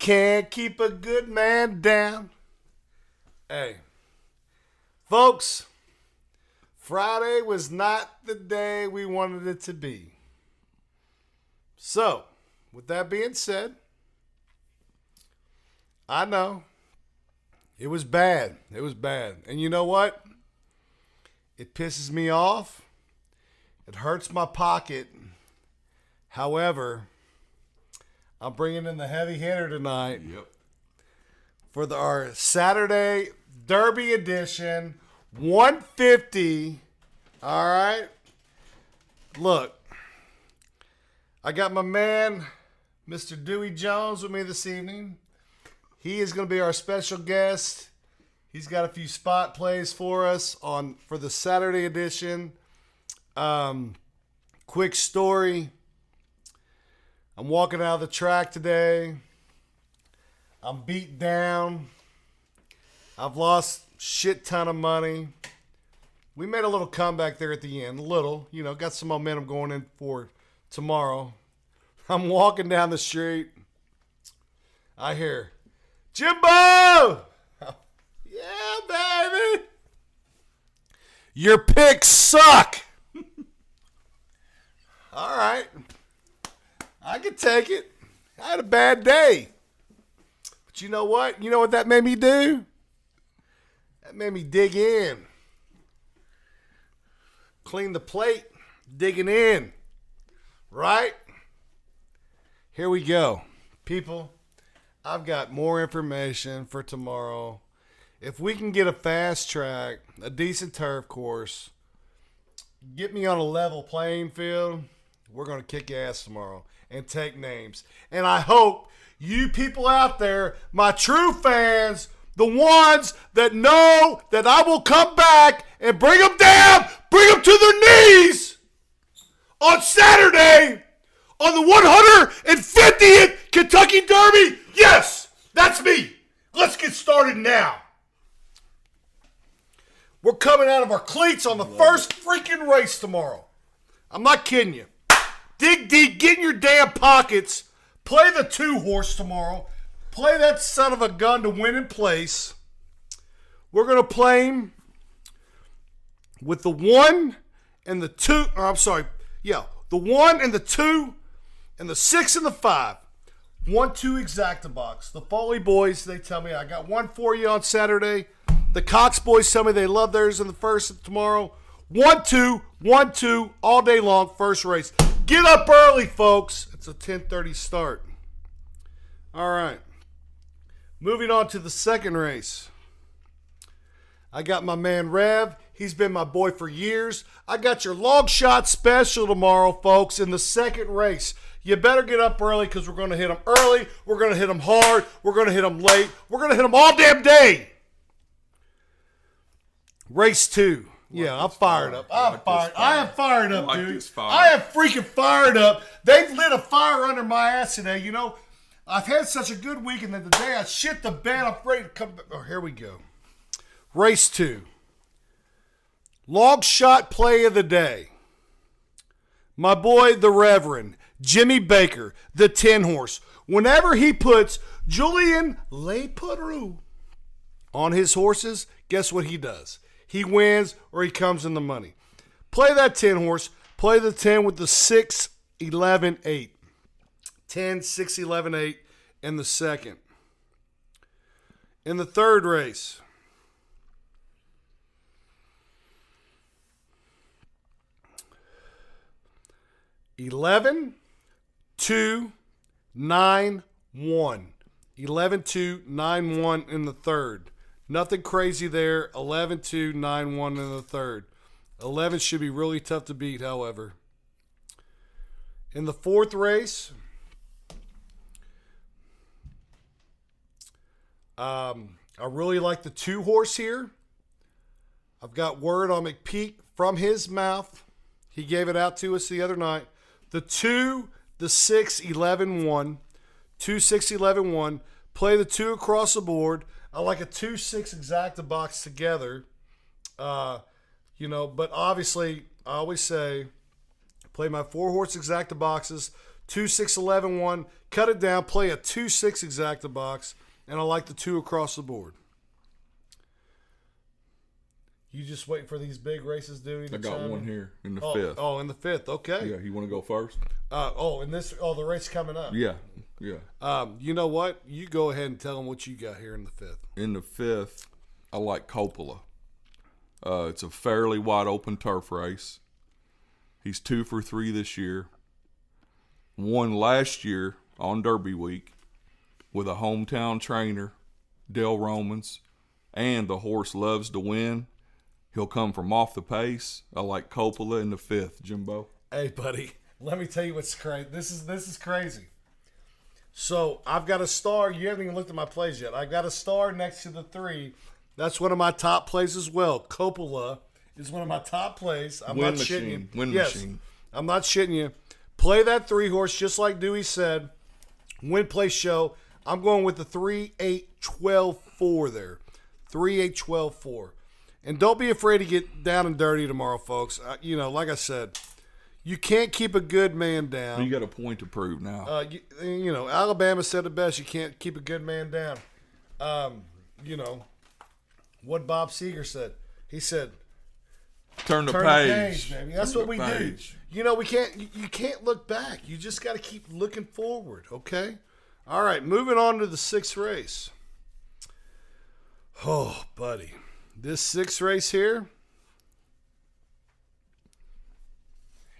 Can't keep a good man down. Hey, folks, Friday was not the day we wanted it to be. So, with that being said, I know it was bad. It was bad. And you know what? It pisses me off. It hurts my pocket. However, I'm bringing in the heavy hitter tonight for our Saturday Derby edition, 150. All right. Look, I got my man, Mr. Dewy Jones, with me this evening. He is going to be our special guest. He's got a few spot plays for us for the Saturday edition. Quick story. I'm walking out of the track today. I'm beat down. I've lost shit ton of money. We made a little comeback there at the end. A little, got some momentum going in for tomorrow. I'm walking down the street. I hear, Jimbo! Yeah, baby! Your picks suck! All right. I can take it. I had a bad day. But you know what? You know what that made me do? That made me dig in. Clean the plate. Digging in. Right? Here we go. People, I've got more information for tomorrow. If we can get a fast track, a decent turf course, get me on a level playing field, we're going to kick ass tomorrow and take names. And I hope you people out there, my true fans, the ones that know that I will come back and bring them down, bring them to their knees on Saturday on the 150th Kentucky Derby. Yes, that's me. Let's get started now. We're coming out of our cleats on the first freaking race tomorrow. I'm not kidding you. Dig deep, get in your damn pockets. Play the 2-horse tomorrow. Play that son of a gun to win in place. We're going to play him with the 1 and the 2. The 1 and the 2 and the 6 and the 5. 1-2 exacta box. The Foley boys, they tell me I got one for you on Saturday. The Cox boys tell me they love theirs in the first tomorrow. 1-2, 1-2 all day long, first race. Get up early, folks. It's a 10:30 start. All right. Moving on to the second race. I got my man Rev. He's been my boy for years. I got your long shot special tomorrow, folks, in the second race. You better get up early because we're going to hit them early. We're going to hit them hard. We're going to hit them late. We're going to hit them all damn day. Race 2. Yeah, I'm fired up. I am fired up, dude. I am freaking fired up. They've lit a fire under my ass today. I've had such a good week, and then the day I shit the bed, I'm ready to come back. Oh, here we go. Race 2. Long shot play of the day. My boy, the Reverend, Jimmy Baker, the 10-horse. Whenever he puts Julian Leparoux on his horses, guess what he does? He wins or he comes in the money. Play that 10-horse. Play the 10 with the 6, 11, 8. 10, 6, 11, 8 in the second. In the third race, (11, 2, 9, 1). 11, 2, 9, 1 in the third. Nothing crazy there. 11, 2, 9, 1 in the third. 11 should be really tough to beat, however. In the fourth race, I really like the 2-horse here. I've got word on McPeak from his mouth. He gave it out to us the other night. The 2, the 6, 11, 1. 2, 6, 11, 1. Play the 2 across the board. I like a 2-6 exacta box together. But obviously, I always say, play my 4-horse exacta boxes, 2, 6, 11, 1. Cut it down. Play a 2, 6 exacta box. And I like the 2 across the board. You just waiting for these big races, Dewy? I got one here in the 5th. Oh, in the 5th. Okay. Yeah, you want to go first? The race coming up. Yeah. You know what? You go ahead and tell them what you got here in the 5th. In the 5th, I like Coppola. It's a fairly wide open turf race. He's 2 for 3 this year. Won last year on Derby Week with a hometown trainer, Del Romans, and the horse loves to win. He'll come from off the pace. I like Coppola in the 5th, Jimbo. Hey, buddy, let me tell you what's crazy. This is crazy. So I've got a star. You haven't even looked at my plays yet. I got a star next to the 3. That's one of my top plays as well. Coppola is one of my top plays. I'm not shitting you. Win machine. I'm not shitting you. Play that 3 horse just like Dewy said. Win, play, show. I'm going with the 3, 8, 12, 4 there. 3, 8, 12, 4. And don't be afraid to get down and dirty tomorrow, folks. Like I said, you can't keep a good man down. You got a point to prove now. Alabama said it best. You can't keep a good man down. What Bob Seger said. He said, Turn the page, baby. That's what we do. You can't look back. You just got to keep looking forward, okay? All right, moving on to the 6th race. Oh, buddy. This 6th race here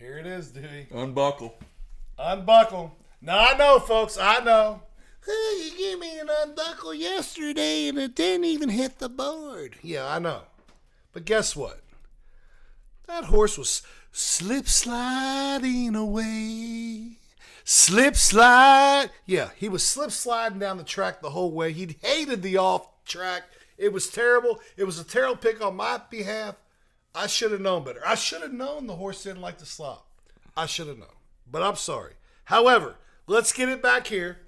it is, Dewey. Unbuckle. Now, I know, folks. I know. Oh, you gave me an unbuckle yesterday, and it didn't even hit the board. Yeah, I know. But guess what? That horse was slip-sliding away. Slip-slide. Yeah, he was slip-sliding down the track the whole way. He hated the off-track. It was terrible. It was a terrible pick on my behalf. I should have known better. I should have known the horse didn't like to slop. I should have known. But I'm sorry. However, let's get it back here.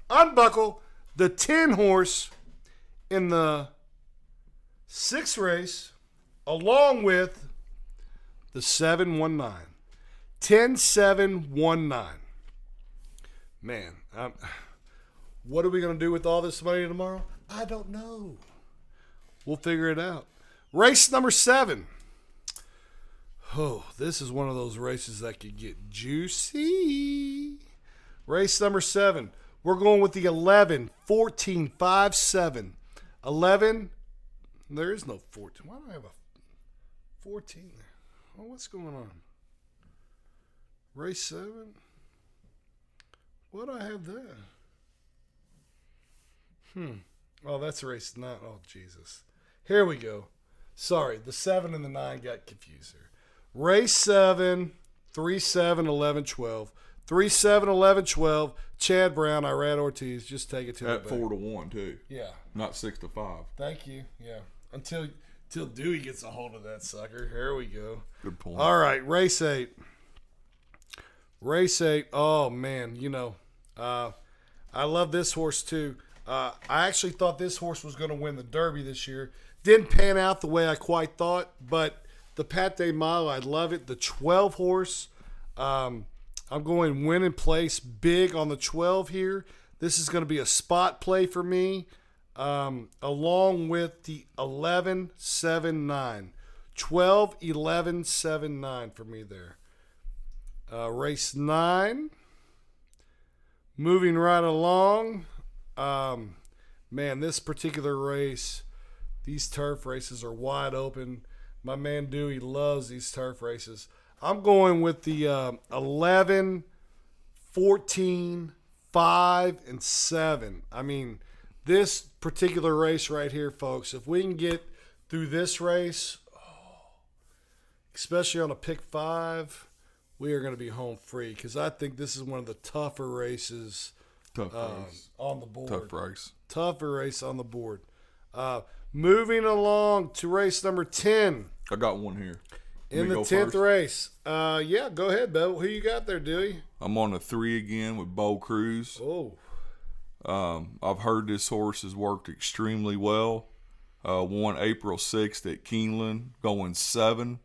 Unbuckle the 10 horse in the 6th race along with the 719. 10-7-1-9. Man, what are we going to do with all this money tomorrow? I don't know. We'll figure it out. Race number 7. Oh, this is one of those races that could get juicy. Race number 7. We're going with the 11, 14, 5, 7. 11. There is no 14. Why do I have a 14 there? Oh, what's going on? Race 7. What do I have there? Oh, that's race 9. Oh, Jesus. Here we go. Sorry, the 7 and the 9 got confused here. Race 7, 3, 7, 11, 12. 3, 7, 11, 12. Chad Brown, Irad Ortiz. Just take it to at 4-1 too. Yeah. Not 6-5. Thank you. Yeah. Until Dewey gets a hold of that sucker. Here we go. Good point. All right, race 8. Race 8. Oh man, I love this horse too. I actually thought this horse was going to win the Derby this year. Didn't pan out the way I quite thought, but the Pat de Mile, I love it. The 12 horse, I'm going win and place big on the 12 here. This is going to be a spot play for me, along with the 11, 7, 9. 12, 11, 7, 9 for me there. Race 9. Moving right along. Man, this particular race, these turf races are wide open. My man Dewey loves these turf races. I'm going with the 11, 14, 5, and 7. I mean, this particular race right here, folks, if we can get through this race, especially on a pick 5, we are going to be home free because I think this is one of the tougher races on the board. Tougher race on the board. Moving along to race number 10. I got one here. In the 10th race. Yeah, go ahead, Beau. Who you got there, Dewey? I'm on a 3 again with Bo Cruz. Oh. I've heard this horse has worked extremely well. Won April 6th at Keeneland, going 7.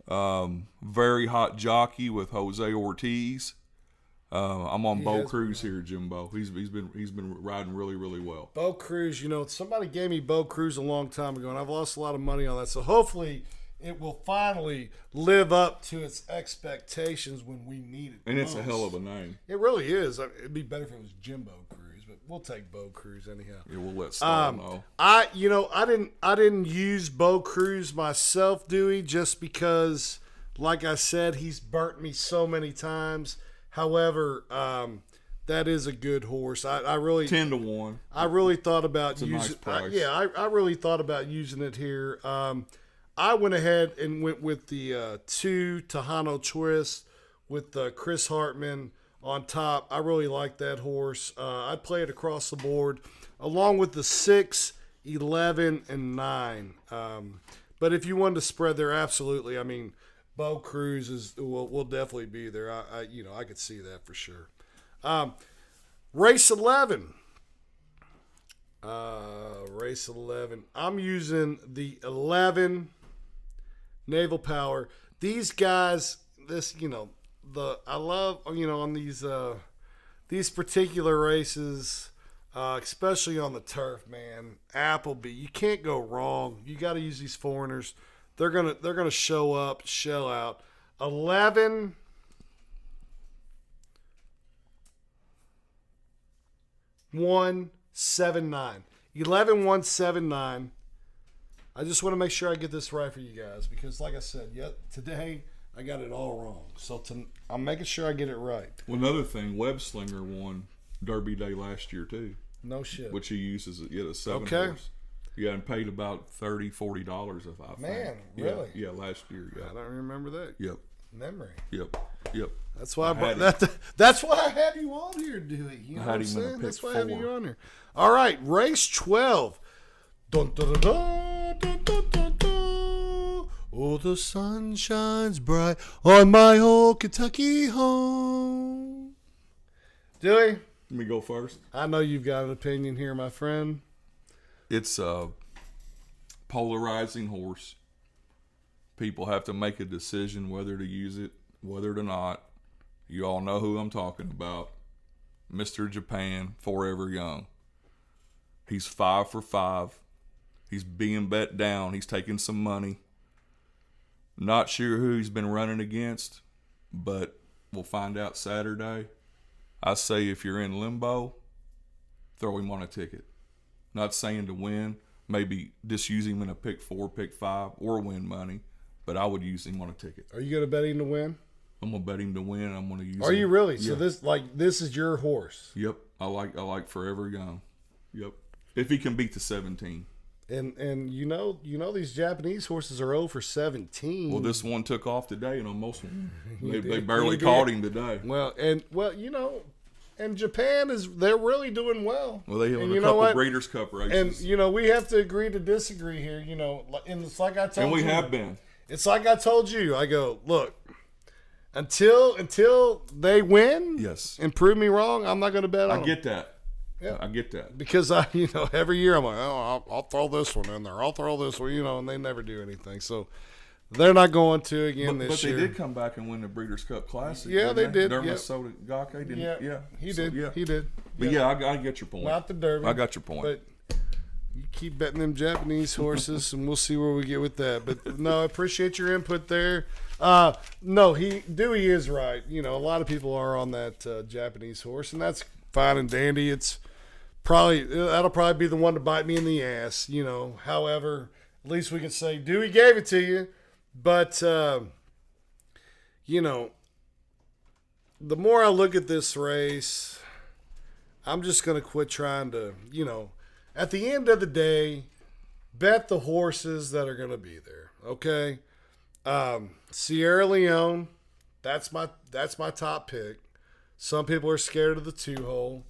Very hot jockey with Jose Ortiz. I'm on Bo Cruz here, Jimbo. He's been riding really, really well. Bo Cruz, somebody gave me Bo Cruz a long time ago, and I've lost a lot of money on that. So hopefully it will finally live up to its expectations when we need it. And it's a hell of a name. It really is. It'd be better if it was Jimbo Cruz, but we'll take Bo Cruz anyhow. Yeah, we'll let Star know. I didn't use Bo Cruz myself, Dewy, just because, like I said, he's burnt me so many times. However, that is a good horse. I really 10-1. I really thought about using. Nice price. I really thought about using it here. I went ahead and went with the 2 Tejano Twist with Chris Hartman on top. I really like that horse. I'd play it across the board, along with the 6, 11, and 9. But if you wanted to spread there, absolutely. I mean, Bo Cruz will definitely be there. I could see that for sure. Race 11. Race 11. I'm using the 11 Naval Power. These guys, I love, on these particular races, especially on the turf, man. Appleby, you can't go wrong. You got to use these foreigners. They're gonna show up, shell out. 11. One 7 9. 11 1 7 9. I just want to make sure I get this right for you guys because, like I said, today I got it all wrong. So I'm making sure I get it right. Well, another thing, Web Slinger won Derby Day last year too. No shit. Which he uses a 7 okay. horse. Yeah, and paid about $30-$40 if I think. Man, really? Yeah, last year. Yeah, I don't remember that. Yep. Memory. Yep. That's why that's why I have you on here, Dewy. You know I what had I'm him in a saying? That's pick why I have 4. you on here. All right, race 12. Dun, dun, dun, dun, dun, dun, dun, dun. Oh, the sun shines bright on my old Kentucky home. Dewy, Let me go first. I know you've got an opinion here, my friend. It's a polarizing horse. People have to make a decision whether to use it, whether to not. You all know who I'm talking about. Mr. Japan, Forever Young. He's 5 for 5. He's being bet down. He's taking some money. Not sure who he's been running against, but we'll find out Saturday. I say if you're in limbo, throw him on a ticket. Not saying to win. Maybe just use him in a pick 4, pick 5, or win money. But I would use him on a ticket. Are you going to bet him to win? I'm gonna bet him to win. I'm gonna use. Are you really? Yeah. So this is your horse. Yep. I like Forever Young. Yep. If he can beat the 17. And these Japanese horses are 0 for 17. Well, this one took off today, and almost they barely He did. caught him today. And Japan they're really doing well. Well, they have and a couple Breeders' Cup races, and we have to agree to disagree here. And it's like I told you. And we have been. It's like I told you. I go, look, until they win, yes, and prove me wrong, I'm not going to bet on them. I get that. Yeah, I get that. Because every year I'm like, I'll throw this one in there. I'll throw this one, and they never do anything. So they're not going to again this year. But they did come back and win the Breeders' Cup Classic. Yeah, they did. Dermot Gake didn't. Yeah, he did. Yeah. He did. But yeah, I get your point. Not the Derby. I got your point. But you keep betting them Japanese horses, and we'll see where we get with that. But no, I appreciate your input there. Dewy is right. A lot of people are on that Japanese horse, and that's fine and dandy. That'll probably be the one to bite me in the ass. However, at least we can say Dewy gave it to you. But the more I look at this race, I'm just gonna quit trying to. At the end of the day, bet the horses that are gonna be there. Okay. Sierra Leone, that's my top pick. Some people are scared of the 2-hole,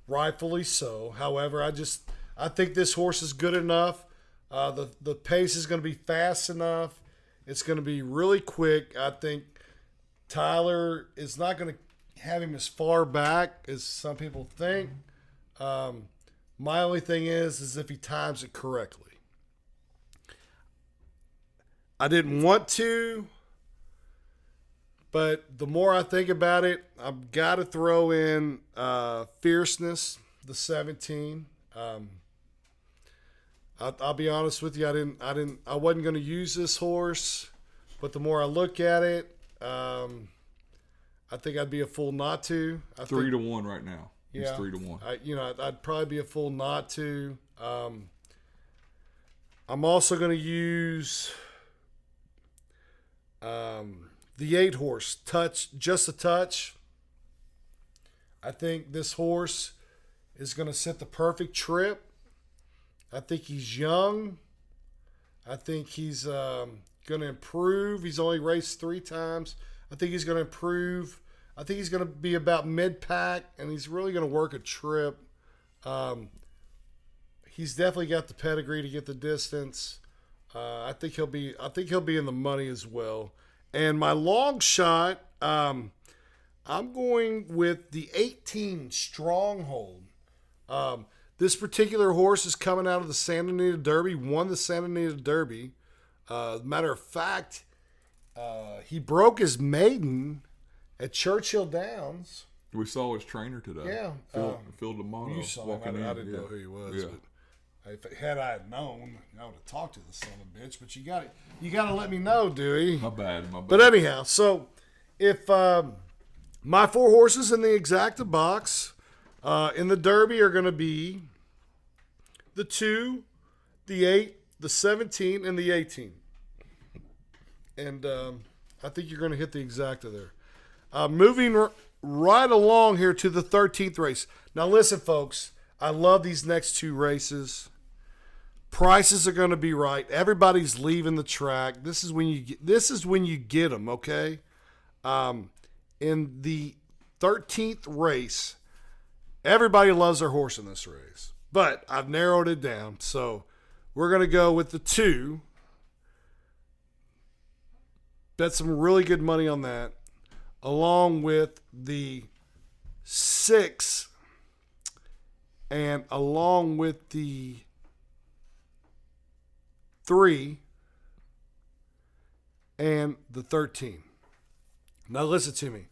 rightfully so. However, I think this horse is good enough. The pace is going to be fast enough. It's going to be really quick. I think Tyler is not going to have him as far back as some people think. My only thing is if he times it correctly. I didn't want to, But the more I think about it, I've got to throw in Fierceness, the 17. I'll be honest with you, I wasn't going to use this horse, but the more I look at it, I think I'd be a fool not to. 3-1 right now. Yeah, He's 3-1. I'd probably be a fool not to. I'm also going to use the 8 horse, Just a Touch. I think this horse is going to set the perfect trip. I think he's young. I think he's going to improve. He's only raced 3 times. I think he's going to improve. I think he's going to be about mid-pack, and he's really going to work a trip. He's definitely got the pedigree to get the distance. I think he'll be in the money as well. And my long shot, I'm going with the 18 Stronghold. This particular horse is coming out of the Santa Anita Derby, won the Santa Anita Derby. Matter of fact, he broke his maiden at Churchill Downs. We saw his trainer today. Yeah. Phil DeMono. You saw him. I didn't know who he was. Yeah. But had I known, I would have talked to the son of a bitch. But you got to let me know, Dewey. My bad. But anyhow, so if my 4 horses in the exacta box in the Derby are going to be the 2, the 8, the 17, and the 18. And I think you're going to hit the exacta there. Moving right along here to the 13th race. Now listen, folks. I love these next 2 races. Prices are going to be right. Everybody's leaving the track. This is when you get them, okay? In the 13th race, everybody loves their horse in this race. But I've narrowed it down. So we're going to go with the 2. Bet some really good money on that. Along with the 6. And along with the 3 and the 13. Now listen to me.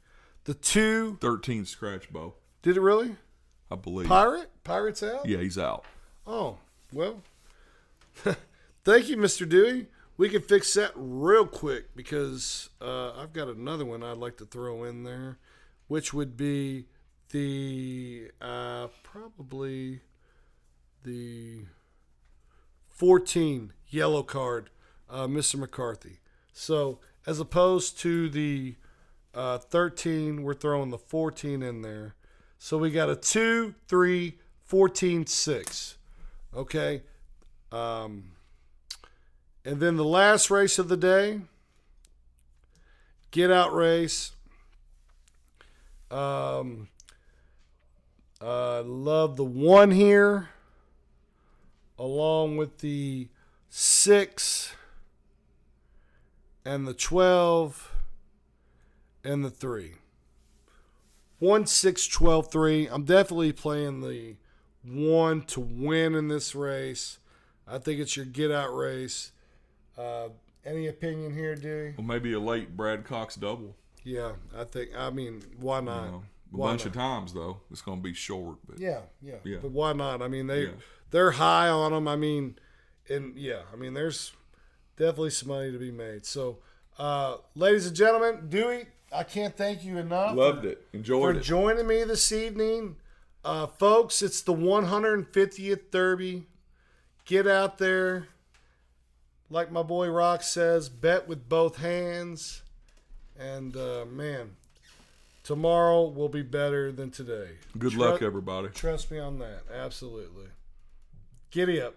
The 2. 13 scratch bow. Did it really? I believe. Pirate's out? Yeah, he's out. Oh, well. Thank you, Mr. Dewey. We can fix that real quick because I've got another one I'd like to throw in there, which would be the probably the 14 yellow card, Mr. McCarthy. So as opposed to the 13, we're throwing the 14 in there. So we got a 2, 3, 14, 6. Okay. And then the last race of the day, get out race. I love the 1 here, along with the 6 and the 12 and the 3. 1, 6, 12, 3. I'm definitely playing the 1 to win in this race. I think it's your get out race. Any opinion here, Dewey? Well, maybe a late Brad Cox double. Yeah, I mean, why not? A bunch of times, though. It's going to be short. But yeah. But why not? I mean, they're high on them. I mean, there's definitely some money to be made. So, ladies and gentlemen, Dewey, I can't thank you enough. Loved it. Enjoyed it. For joining me this evening. Folks, it's the 150th Derby. Get out there. Like my boy Rock says, bet with both hands. And, man, tomorrow will be better than today. Good luck, everybody. Trust me on that. Absolutely. Giddy up.